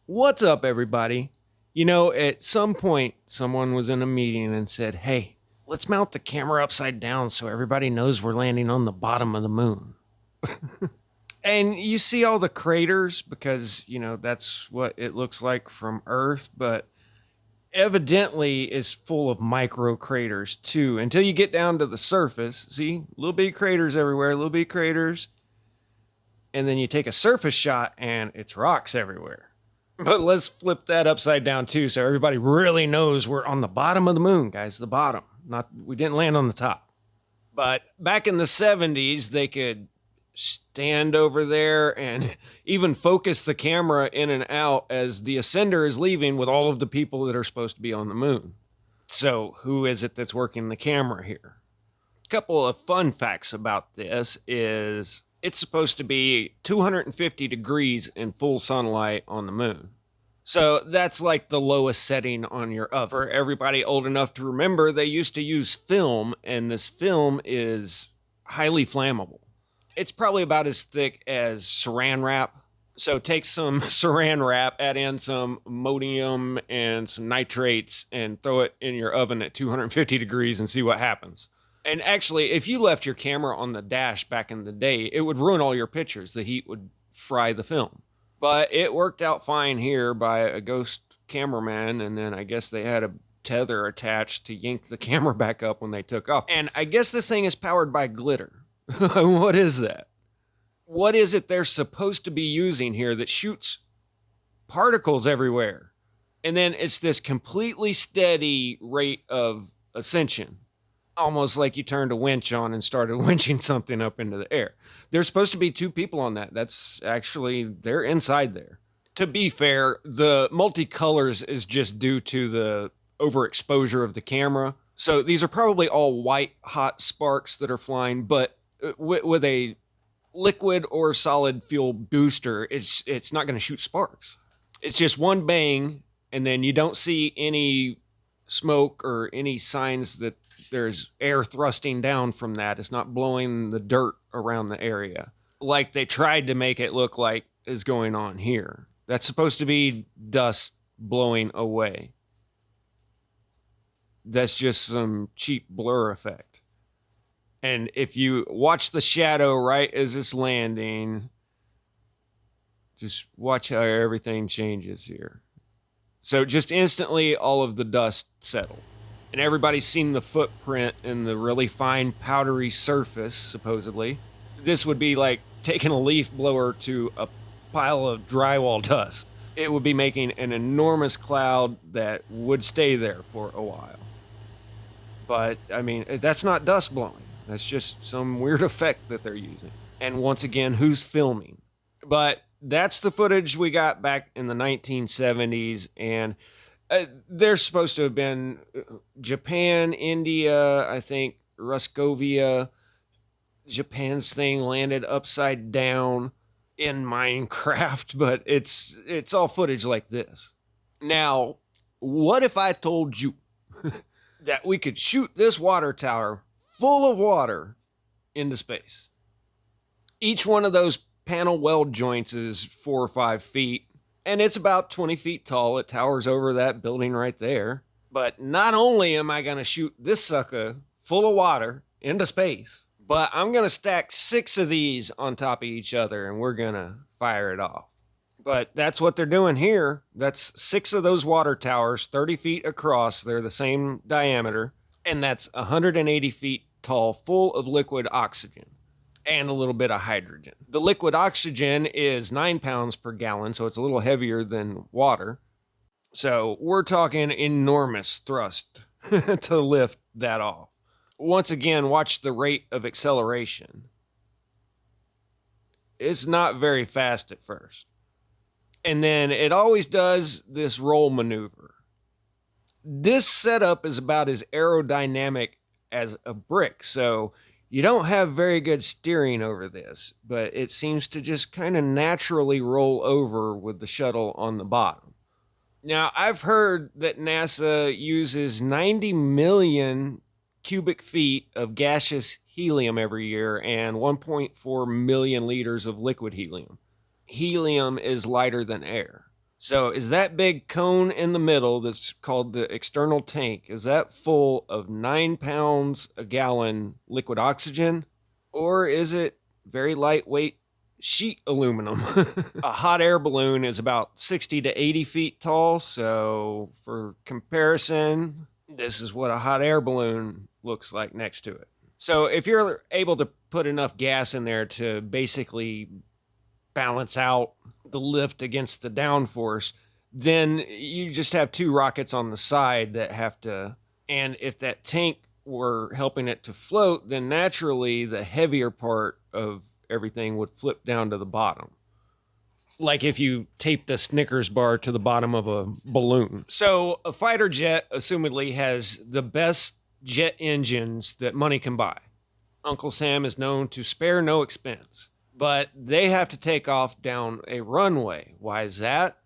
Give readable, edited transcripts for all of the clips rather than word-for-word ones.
What's up, everybody? You know, at some point, someone was in a meeting and said, hey, let's mount the camera upside down so everybody knows we're landing on the bottom of the moon. And you see all the craters because, that's what it looks like from Earth, but evidently is full of micro craters too until you get down to the surface. See, little bitty craters everywhere, little bitty craters. And then you take a surface shot and it's rocks everywhere. But let's flip that upside down too, so everybody really knows we're on the bottom of the moon, guys. The bottom. Not we didn't land on the top. But back in the 70s, they could stand over there and even focus the camera in and out as the ascender is leaving with all of the people that are supposed to be on the moon. So, who is it that's working the camera here? A couple of fun facts about this is it's supposed to be 250 degrees in full sunlight on the moon. So that's like the lowest setting on your oven. For everybody old enough to remember, they used to use film, and this film is highly flammable. It's probably about as thick as saran wrap. So take some saran wrap, add in some ammonium and some nitrates, and throw it in your oven at 250 degrees and see what happens. And actually, if you left your camera on the dash back in the day, it would ruin all your pictures. The heat would fry the film. But it worked out fine here by a ghost cameraman, and then I guess they had a tether attached to yank the camera back up when they took off. And I guess this thing is powered by glitter. What is that? What is it they're supposed to be using here that shoots particles everywhere? And then it's this completely steady rate of ascension. Almost like you turned a winch on and started winching something up into the air. There's supposed to be two people on that. That's actually, they're inside there. To be fair, the multicolors is just due to the overexposure of the camera. So these are probably all white hot sparks that are flying, but with a liquid or solid fuel booster, it's not going to shoot sparks. It's just one bang, and then you don't see any smoke or any signs that there's air thrusting down from that. It's not blowing the dirt around the area like they tried to make it look like is going on here. That's supposed to be dust blowing away. That's just some cheap blur effect. And if you watch the shadow right as it's landing, just watch how everything changes here. So just instantly all of the dust settled. And everybody's seen the footprint in the really fine powdery surface, supposedly. This would be like taking a leaf blower to a pile of drywall dust. It would be making an enormous cloud that would stay there for a while. But, I mean, that's not dust blowing. That's just some weird effect that they're using. And once again, who's filming? But that's the footage we got back in the 1970s, and they're supposed to have been Japan, India, I think Ruscovia. Japan's thing landed upside down in Minecraft, but it's all footage like this. Now, what if I told you that we could shoot this water tower full of water into space? Each one of those panel weld joints is 4 or 5 feet. And it's about 20 feet tall. It towers over that building right there. But not only am I going to shoot this sucker full of water into space, but I'm going to stack 6 of these on top of each other, and we're going to fire it off. But that's what they're doing here. That's 6 of those water towers, 30 feet across. They're the same diameter. And that's 180 feet tall, full of liquid oxygen. And a little bit of hydrogen. The liquid oxygen is 9 pounds per gallon, so it's a little heavier than water. So we're talking enormous thrust to lift that off. Once again, watch the rate of acceleration. It's not very fast at first. And then it always does this roll maneuver. This setup is about as aerodynamic as a brick, so you don't have very good steering over this, but it seems to just kind of naturally roll over with the shuttle on the bottom. Now, I've heard that NASA uses 90 million cubic feet of gaseous helium every year and 1.4 million liters of liquid helium. Helium is lighter than air. So is that big cone in the middle that's called the external tank, is that full of 9 pounds a gallon liquid oxygen? Or is it very lightweight sheet aluminum? A hot air balloon is about 60 to 80 feet tall. So for comparison, this is what a hot air balloon looks like next to it. So if you're able to put enough gas in there to basically balance out the lift against the downforce, then you just have two rockets on the side that have to. And if that tank were helping it to float, then naturally the heavier part of everything would flip down to the bottom. Like if you tape the Snickers bar to the bottom of a balloon. So a fighter jet, assumedly, has the best jet engines that money can buy. Uncle Sam is known to spare no expense, but they have to take off down a runway. Why is that?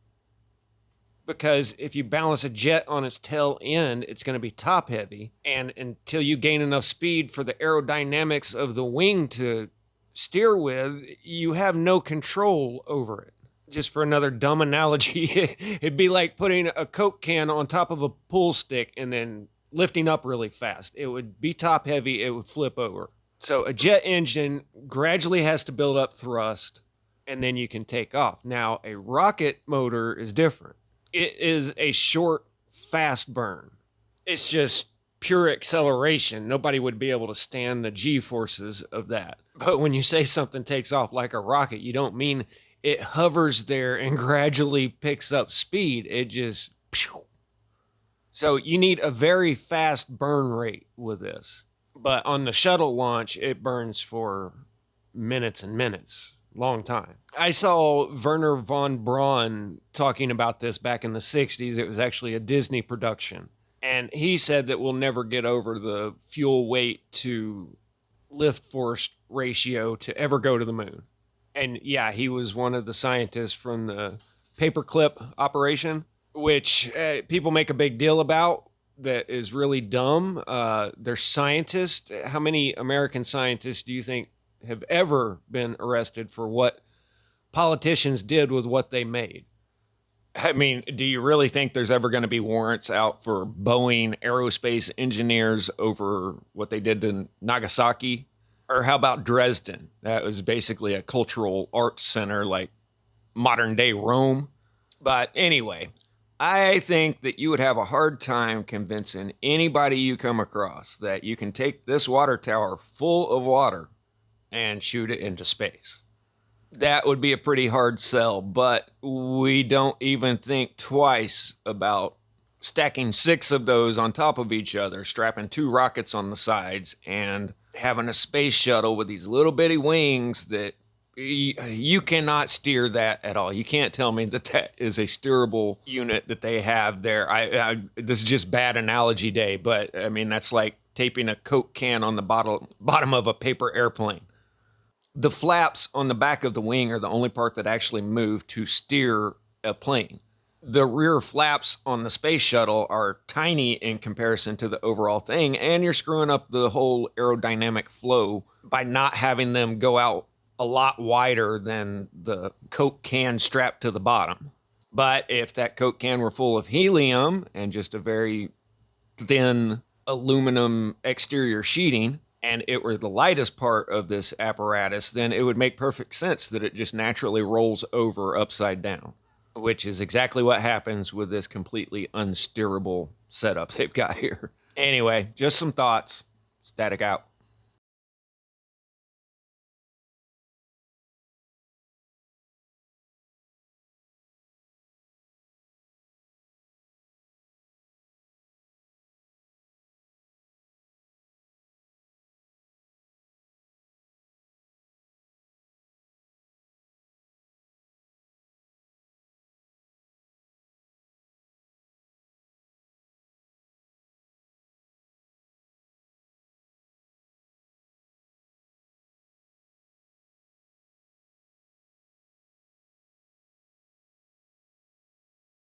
Because if you balance a jet on its tail end, it's going to be top heavy. And until you gain enough speed for the aerodynamics of the wing to steer with, you have no control over it. Just for another dumb analogy, it'd be like putting a Coke can on top of a pool stick and then lifting up really fast. It would be top heavy, it would flip over. So a jet engine gradually has to build up thrust, and then you can take off. Now, a rocket motor is different. It is a short, fast burn. It's just pure acceleration. Nobody would be able to stand the G-forces of that. But when you say something takes off like a rocket, you don't mean it hovers there and gradually picks up speed. It just... Pew. So you need a very fast burn rate with this. But on the shuttle launch, it burns for minutes and minutes. Long time. I saw Werner von Braun talking about this back in the 60s. It was actually a Disney production. And he said that we'll never get over the fuel weight to lift force ratio to ever go to the moon. And yeah, he was one of the scientists from the paperclip operation, which people make a big deal about. That is really dumb. They're scientists. How many American scientists do you think have ever been arrested for what politicians did with what they made? I mean, do you really think there's ever going to be warrants out for Boeing aerospace engineers over what they did to Nagasaki? Or how about Dresden? That was basically a cultural arts center like modern day Rome. But anyway, I think that you would have a hard time convincing anybody you come across that you can take this water tower full of water and shoot it into space. That would be a pretty hard sell, but we don't even think twice about stacking 6 of those on top of each other, strapping 2 rockets on the sides, and having a space shuttle with these little bitty wings that you cannot steer that at all. You can't tell me that that is a steerable unit that they have there. This is just bad analogy day, but I mean, that's like taping a Coke can on the bottom of a paper airplane. The flaps on the back of the wing are the only part that actually move to steer a plane. The rear flaps on the space shuttle are tiny in comparison to the overall thing, and you're screwing up the whole aerodynamic flow by not having them go out a lot wider than the Coke can strapped to the bottom. But if that Coke can were full of helium and just a very thin aluminum exterior sheeting, and it were the lightest part of this apparatus, then it would make perfect sense that it just naturally rolls over upside down, which is exactly what happens with this completely unsteerable setup they've got here. Anyway, just some thoughts. Static out.